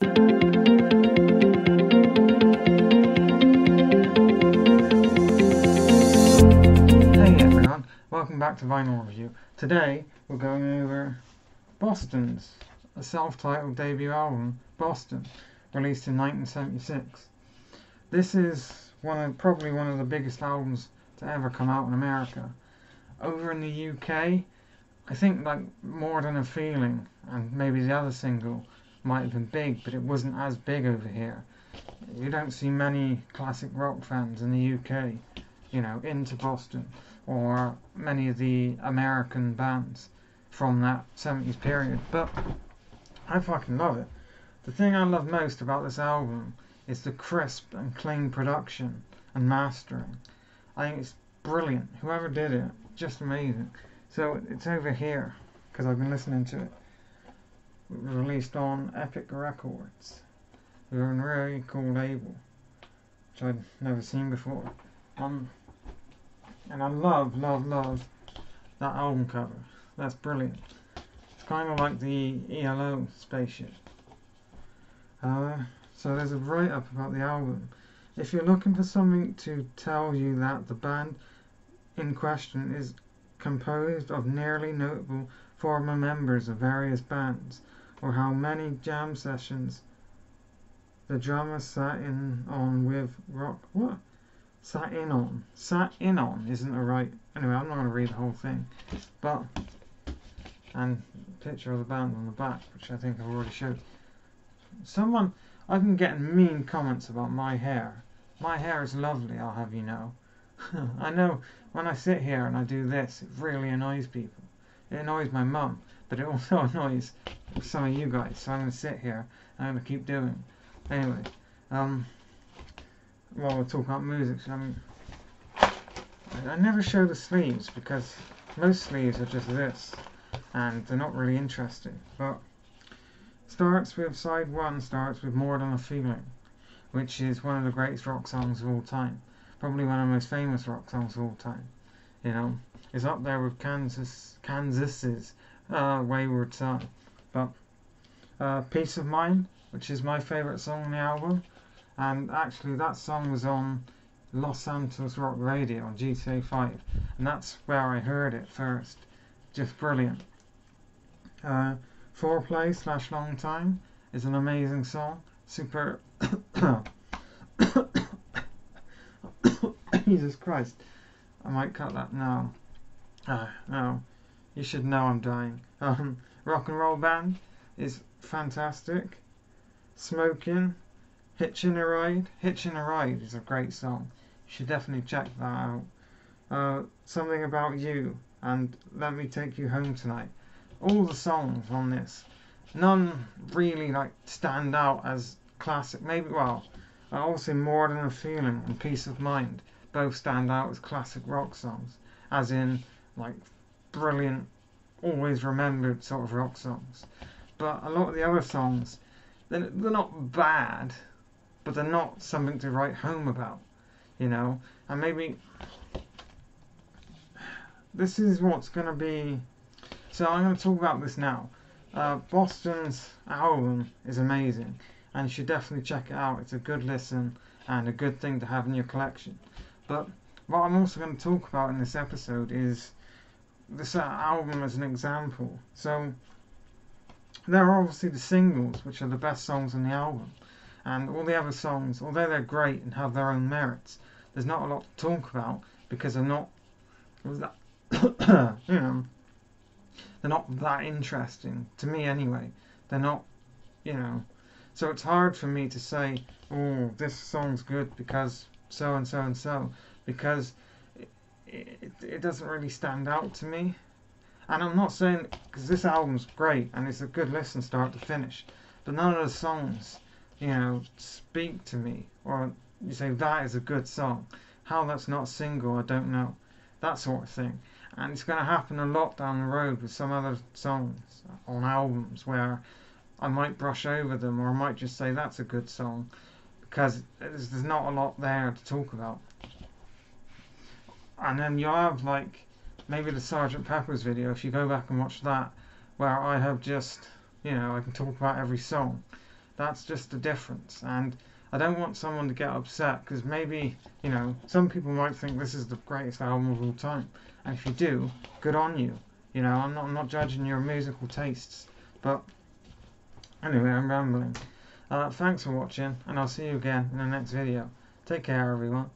Everyone, welcome back to Vinyl Review. Today we're going over Boston's self-titled debut album, Boston, released in 1976. This is probably one of the biggest albums to ever come out in America. Over in the UK, I think like More Than a Feeling and maybe the other single might have been big, but it wasn't as big over here. You don't see many classic rock fans in the UK, into Boston, or many of the American bands from that 70s period, but I fucking love it. The thing I love most about this album is the crisp and clean production and mastering. I think it's brilliant. Whoever did it, just amazing. So it's over here, because I've been listening to it. It was released on Epic Records. With a really cool label, which I'd never seen before. And I love that album cover. That's brilliant. It's kind of like the ELO spaceship. So there's a write-up about the album. If you're looking for something to tell you that the band in question is composed of nearly notable former members of various bands, or how many jam sessions the drummer sat in on with rock. What? Sat in on isn't a right. Anyway, I'm not going to read the whole thing. But, and picture of the band on the back, which I think I've already showed. I've been getting mean comments about my hair. My hair is lovely, I'll have you know. I know when I sit here and I do this, it really annoys people. It annoys my mum, but it also annoys some of you guys. So I'm going to sit here and I'm going to keep doing it. Anyway, while we're talking about music, I never show the sleeves because most sleeves are just this and they're not really interesting. But side one starts with More Than a Feeling, which is one of the greatest rock songs of all time. Probably one of the most famous rock songs of all time. It's up there with Kansas's Wayward Son. But Peace of Mind, which is my favourite song on the album, and actually that song was on Los Santos Rock Radio on GTA 5, and that's where I heard it first. Just brilliant. Foreplay / Long Time is an amazing song. Super Jesus Christ, I might cut that now. No, you should know I'm dying. Rock and Roll Band is fantastic. Smoking, Hitchin' a Ride is a great song. You should definitely check that out. Something About You and Let Me Take You Home Tonight. All the songs on this, none really stand out as classic. Maybe, also More Than a Feeling and Peace of Mind both stand out as classic rock songs, as in brilliant, always remembered sort of rock songs. But a lot of the other songs, they're not bad, but they're not something to write home about, and maybe this is what's going to be. So I'm going to talk about this now. Boston's album is amazing, and you should definitely check it out. It's a good listen and a good thing to have in your collection. But what I'm also going to talk about in this episode is this album as an example. So there are obviously the singles, which are the best songs on the album, and all the other songs, although they're great and have their own merits, there's not a lot to talk about because they're not they're not that interesting to me anyway. They're not, so it's hard for me to say, oh, this song's good because so and so and so, because it doesn't really stand out to me. And I'm not saying, because this album's great and it's a good listen start to finish, but none of the songs, speak to me, or you say that is a good song. How that's not a single, I don't know. That sort of thing. And it's going to happen a lot down the road with some other songs on albums where I might brush over them, or I might just say that's a good song because there's not a lot there to talk about. And then you have maybe the Sgt. Pepper's video, if you go back and watch that, where I have just, I can talk about every song. That's just the difference. And I don't want someone to get upset because maybe, you know, some people might think this is the greatest album of all time. And if you do, good on you. You know, I'm not judging your musical tastes. But anyway, I'm rambling. Thanks for watching, and I'll see you again in the next video. Take care, everyone.